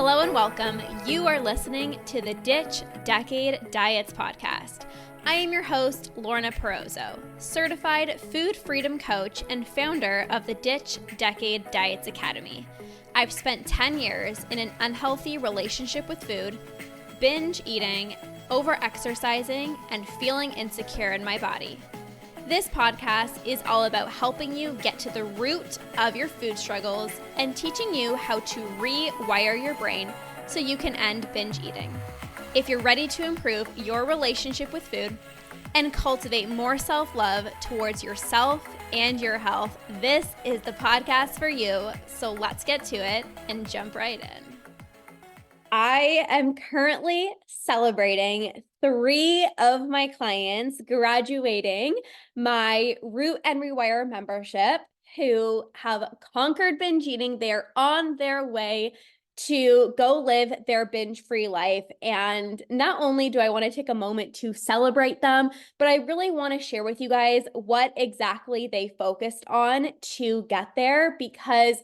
Hello and welcome. You are listening to the Ditch Decade Diets podcast. I am your host, Lorna Perozzo, certified food freedom coach and founder of the Ditch Decade Diets Academy. I've spent 10 years in an unhealthy relationship with food, binge eating, over-exercising, and feeling insecure in my body. This podcast is all about helping you get to the root of your food struggles and teaching you how to rewire your brain so you can end binge eating. If you're ready to improve your relationship with food and cultivate more self-love towards yourself and your health, this is the podcast for you. So let's get to it and jump right in. I am currently celebrating 3 of my clients graduating my Root and Rewire membership who have conquered binge eating. They're on their way to go live their binge-free life. And not only do I want to take a moment to celebrate them, but I really want to share with you guys what exactly they focused on to get there, because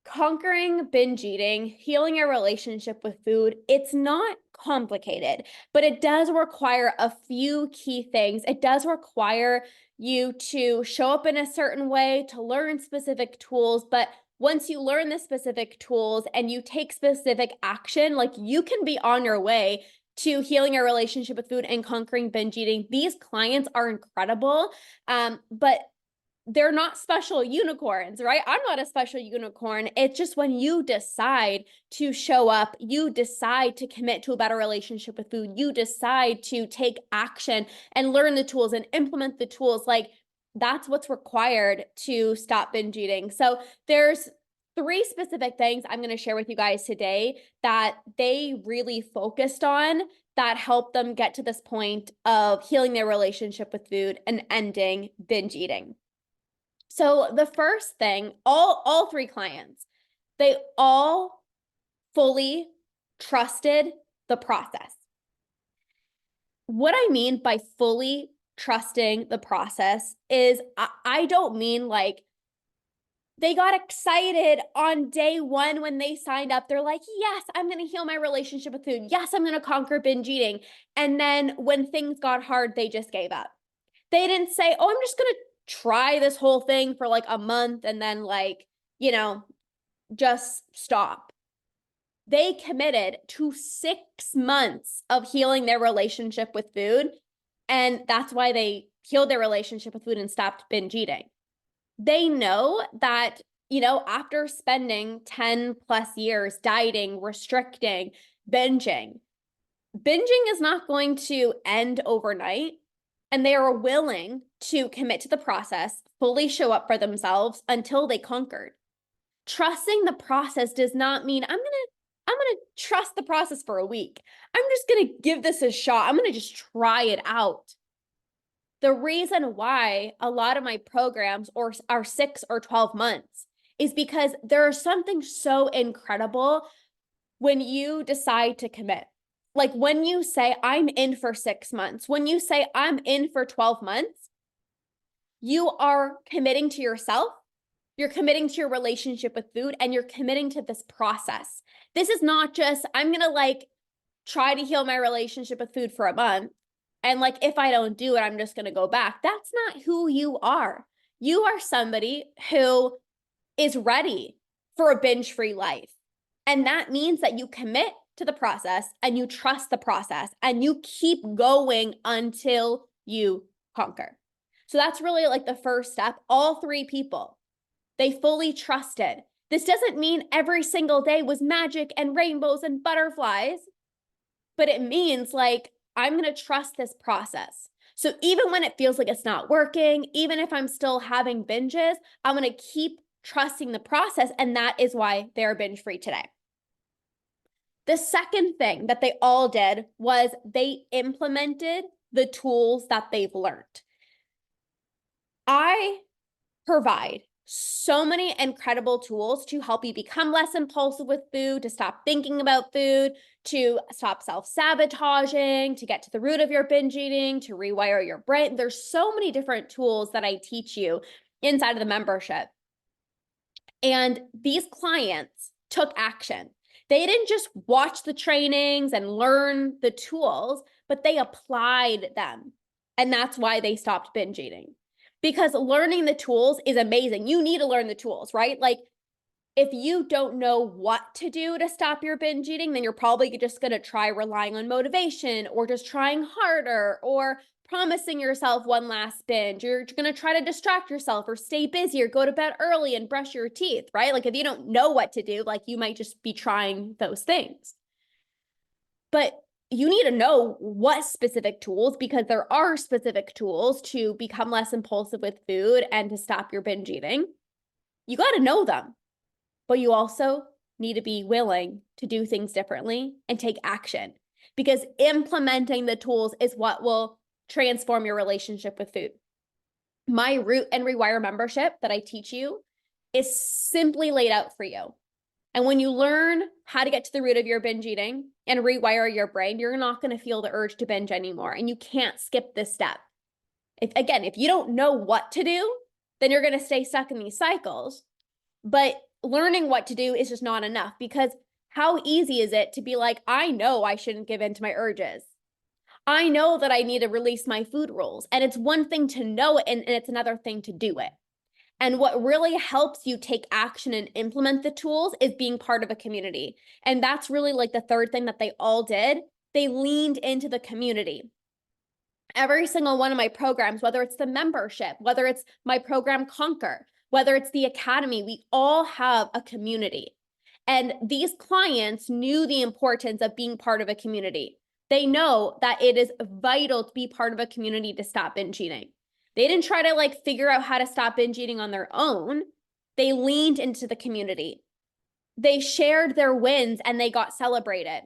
conquering binge eating, healing your relationship with food, it's not complicated, but it does require a few key things. It does require you to show up in a certain way, to learn specific tools. But once you learn the specific tools and you take specific action, like, you can be on your way to healing your relationship with food and conquering binge eating. These clients are incredible, but they're not special unicorns, right? I'm not a special unicorn. It's just when you decide to show up, you decide to commit to a better relationship with food, you decide to take action and learn the tools and implement the tools, like, that's what's required to stop binge eating. So there's 3 specific things I'm going to share with you guys today that they really focused on that helped them get to this point of healing their relationship with food and ending binge eating. So the first thing, all 3 clients, they all fully trusted the process. What I mean by fully trusting the process is I don't mean like they got excited on day 1 when they signed up. They're like, yes, I'm going to heal my relationship with food. Yes, I'm going to conquer binge eating. And then when things got hard, they just gave up. They didn't say, oh, I'm just going to try this whole thing for like a month and then, like, just stop. They committed to 6 months of healing their relationship with food. And that's why they healed their relationship with food and stopped binge eating. They know that, after spending 10 plus years dieting, restricting, binging is not going to end overnight. And they are willing to commit to the process, fully show up for themselves until they conquered. Trusting the process does not mean I'm gonna trust the process for a week. I'm just gonna give this a shot. I'm gonna just try it out. The reason why a lot of my programs are 6 or 12 months is because there is something so incredible when you decide to commit. Like, when you say, I'm in for 6 months, when you say, I'm in for 12 months, you are committing to yourself, you're committing to your relationship with food, and you're committing to this process. This is not just, I'm going to try to heal my relationship with food for a month. And if I don't do it, I'm just going to go back. That's not who you are. You are somebody who is ready for a binge-free life. And that means that you commit to the process and you trust the process and you keep going until you conquer. So that's really the first step. All 3 people, they fully trusted. This doesn't mean every single day was magic and rainbows and butterflies, but it means I'm going to trust this process. So even when it feels like it's not working, even if I'm still having binges, I'm going to keep trusting the process. And that is why they're binge free today. The second thing that they all did was they implemented the tools that they've learned. I provide so many incredible tools to help you become less impulsive with food, to stop thinking about food, to stop self-sabotaging, to get to the root of your binge eating, to rewire your brain. There's so many different tools that I teach you inside of the membership. And these clients took action. They didn't just watch the trainings and learn the tools, but they applied them. And that's why they stopped binge eating. Because learning the tools is amazing. You need to learn the tools, right? Like, if you don't know what to do to stop your binge eating, then you're probably just going to try relying on motivation or just trying harder or promising yourself one last binge. You're going to try to distract yourself or stay busy or go to bed early and brush your teeth, right? Like, if you don't know what to do, like, you might just be trying those things. But you need to know what specific tools, because there are specific tools to become less impulsive with food and to stop your binge eating. You got to know them. But you also need to be willing to do things differently and take action, because implementing the tools is what will transform your relationship with food. My Root and Rewire membership that I teach you is simply laid out for you. And when you learn how to get to the root of your binge eating and rewire your brain, you're not going to feel the urge to binge anymore. And you can't skip this step. If you don't know what to do, then you're going to stay stuck in these cycles. But learning what to do is just not enough, because how easy is it to be like, I know I shouldn't give in to my urges. I know that I need to release my food rules. And it's one thing to know it, and it's another thing to do it. And what really helps you take action and implement the tools is being part of a community. And that's really like the third thing that they all did. They leaned into the community. Every single one of my programs, whether it's the membership, whether it's my program Conquer, whether it's the academy, we all have a community. And these clients knew the importance of being part of a community. They know that it is vital to be part of a community to stop binge eating. They didn't try to like figure out how to stop binge eating on their own. They leaned into the community. They shared their wins and they got celebrated.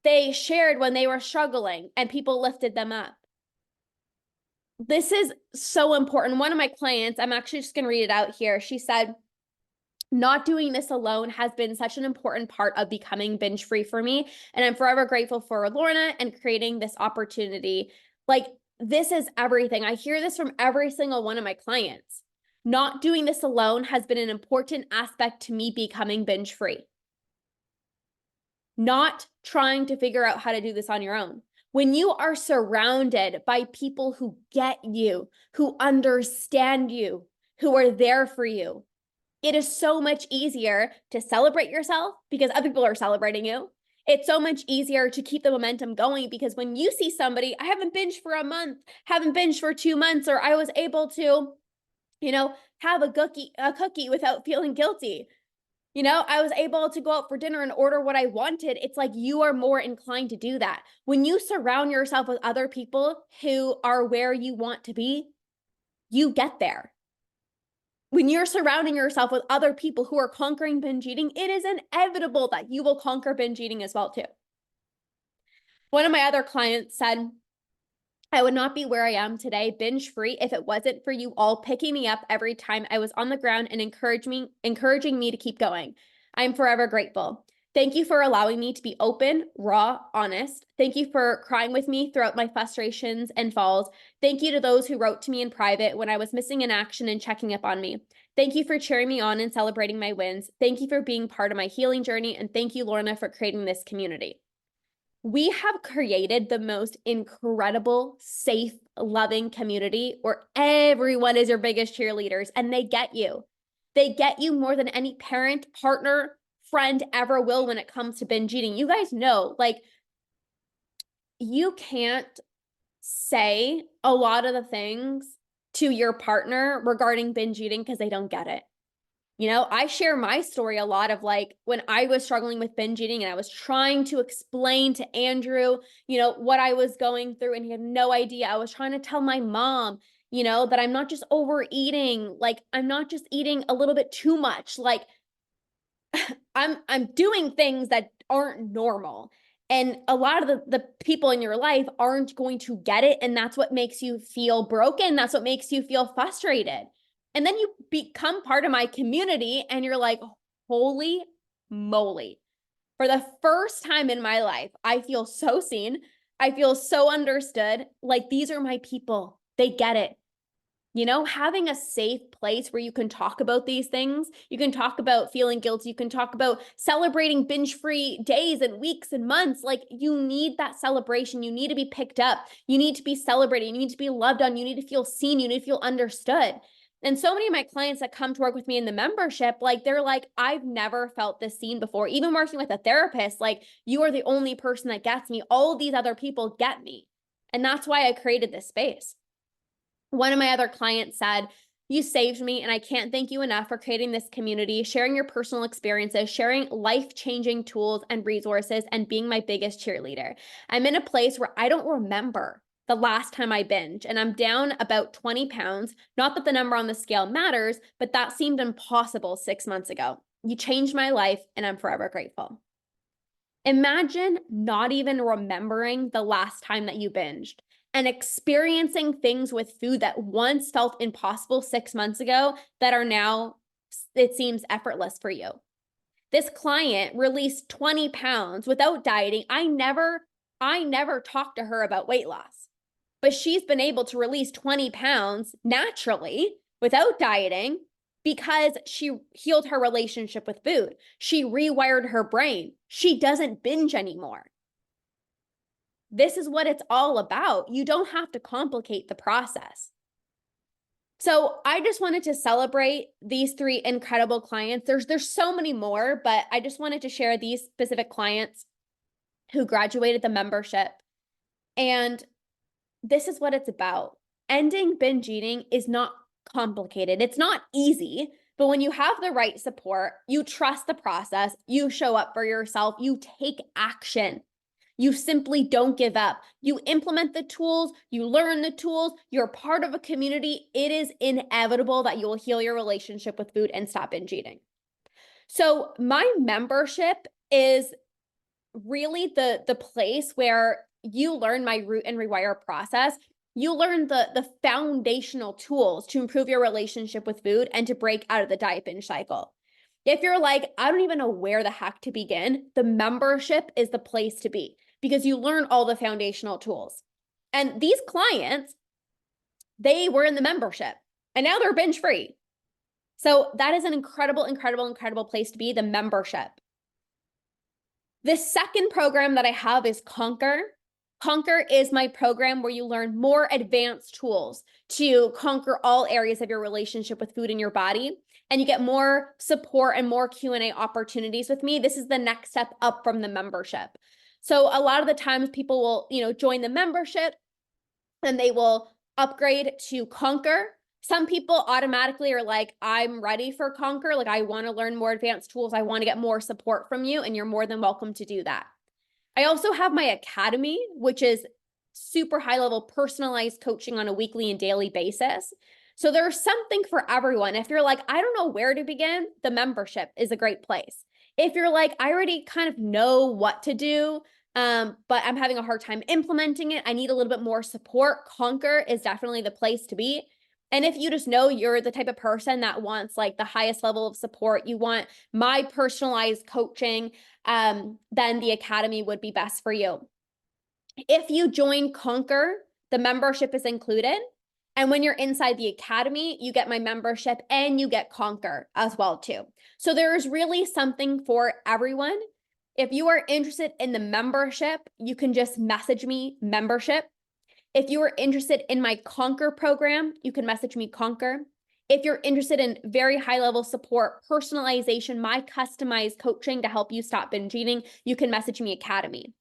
They shared when they were struggling and people lifted them up. This is so important. One of my clients, I'm actually just going to read it out here. She said, not doing this alone has been such an important part of becoming binge free for me. And I'm forever grateful for Lorna and creating this opportunity. Like, this is everything. I hear this from every single one of my clients. Not doing this alone has been an important aspect to me becoming binge free. Not trying to figure out how to do this on your own. When you are surrounded by people who get you, who understand you, who are there for you, it is so much easier to celebrate yourself because other people are celebrating you. It's so much easier to keep the momentum going, because when you see somebody, I haven't binged for a month, haven't binged for 2 months, or I was able to, have a cookie without feeling guilty. I was able to go out for dinner and order what I wanted. It's like you are more inclined to do that. When you surround yourself with other people who are where you want to be, you get there. When you're surrounding yourself with other people who are conquering binge eating, it is inevitable that you will conquer binge eating as well too. One of my other clients said, I would not be where I am today, binge free, if it wasn't for you all picking me up every time I was on the ground and encouraging me to keep going. I'm forever grateful. Thank you for allowing me to be open, raw, honest. Thank you for crying with me throughout my frustrations and falls. Thank you to those who wrote to me in private when I was missing in action and checking up on me. Thank you for cheering me on and celebrating my wins. Thank you for being part of my healing journey. And thank you, Lorna, for creating this community. We have created the most incredible, safe, loving community where everyone is your biggest cheerleaders, and they get you. They get you more than any parent, partner, friend ever will when it comes to binge eating. You guys know, like, you can't say a lot of the things to your partner regarding binge eating because they don't get it. I share my story a lot of like when I was struggling with binge eating and I was trying to explain to Andrew, what I was going through, and he had no idea. I was trying to tell my mom, that I'm not just overeating, like I'm not just eating a little bit too much, like I'm doing things that aren't normal. And a lot of the people in your life aren't going to get it. And that's what makes you feel broken. That's what makes you feel frustrated. And then you become part of my community and you're like, holy moly. For the first time in my life, I feel so seen. I feel so understood. Like, these are my people. They get it. Having a safe place where you can talk about these things. You can talk about feeling guilty. You can talk about celebrating binge-free days and weeks and months. Like, you need that celebration. You need to be picked up. You need to be celebrated. You need to be loved on. You need to feel seen. You need to feel understood. And so many of my clients that come to work with me in the membership, like, they're like, I've never felt this seen before. Even working with a therapist, like, you are the only person that gets me. All of these other people get me. And that's why I created this space. One of my other clients said, you saved me, and I can't thank you enough for creating this community, sharing your personal experiences, sharing life-changing tools and resources, and being my biggest cheerleader. I'm in a place where I don't remember the last time I binge, and I'm down about 20 pounds. Not that the number on the scale matters, but that seemed impossible 6 months ago. You changed my life, and I'm forever grateful. Imagine not even remembering the last time that you binged and experiencing things with food that once felt impossible 6 months ago that are now, it seems, effortless for you. This client released 20 pounds without dieting. I never talked to her about weight loss, but she's been able to release 20 pounds naturally without dieting because she healed her relationship with food. She rewired her brain. She doesn't binge anymore. This is what it's all about. You don't have to complicate the process. So I just wanted to celebrate these 3 incredible clients. There's so many more, but I just wanted to share these specific clients who graduated the membership. And this is what it's about. Ending binge eating is not complicated. It's not easy, but when you have the right support, you trust the process, you show up for yourself, you take action. You simply don't give up. You implement the tools, you learn the tools, you're part of a community. It is inevitable that you will heal your relationship with food and stop binge eating. So my membership is really the place where you learn my root and rewire process. You learn the foundational tools to improve your relationship with food and to break out of the diet binge cycle. If you're like, I don't even know where the heck to begin, the membership is the place to be because you learn all the foundational tools. And these clients, they were in the membership and now they're binge free. So that is an incredible, incredible, incredible place to be, the membership. The second program that I have is Conquer. Conquer is my program where you learn more advanced tools to conquer all areas of your relationship with food in your body, and you get more support and more Q&A opportunities with me. This is the next step up from the membership. So a lot of the times people will, join the membership and they will upgrade to Conquer. Some people automatically are like, I'm ready for Conquer. Like, I want to learn more advanced tools. I want to get more support from you, and you're more than welcome to do that. I also have my academy, which is super high level personalized coaching on a weekly and daily basis. So there's something for everyone. If you're like, I don't know where to begin, the membership is a great place. If you're like, I already kind of know what to do, but I'm having a hard time implementing it, I need a little bit more support, Conquer is definitely the place to be. And if you just know you're the type of person that wants like the highest level of support, you want my personalized coaching, then the academy would be best for you. If you join Conquer, the membership is included. And when you're inside the academy, you get my membership and you get Conquer as well too. So there is really something for everyone. If you are interested in the membership, you can just message me membership. If you are interested in my Conquer program, you can message me Conquer. If you're interested in very high level support, personalization, my customized coaching to help you stop binge eating, you can message me Academy.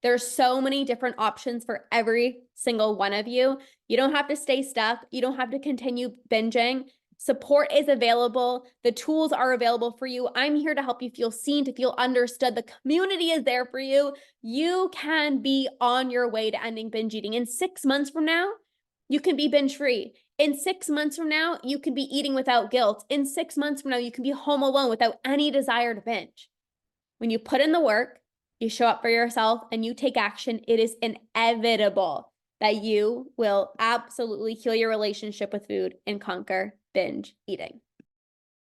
There's so many different options for every single one of you. You don't have to stay stuck. You don't have to continue binging. Support is available. The tools are available for you. I'm here to help you feel seen, to feel understood. The community is there for you. You can be on your way to ending binge eating. In 6 months from now, you can be binge free. In 6 months from now, you can be eating without guilt. In 6 months from now, you can be home alone without any desire to binge. When you put in the work, you show up for yourself, and you take action, it is inevitable that you will absolutely heal your relationship with food and conquer binge eating.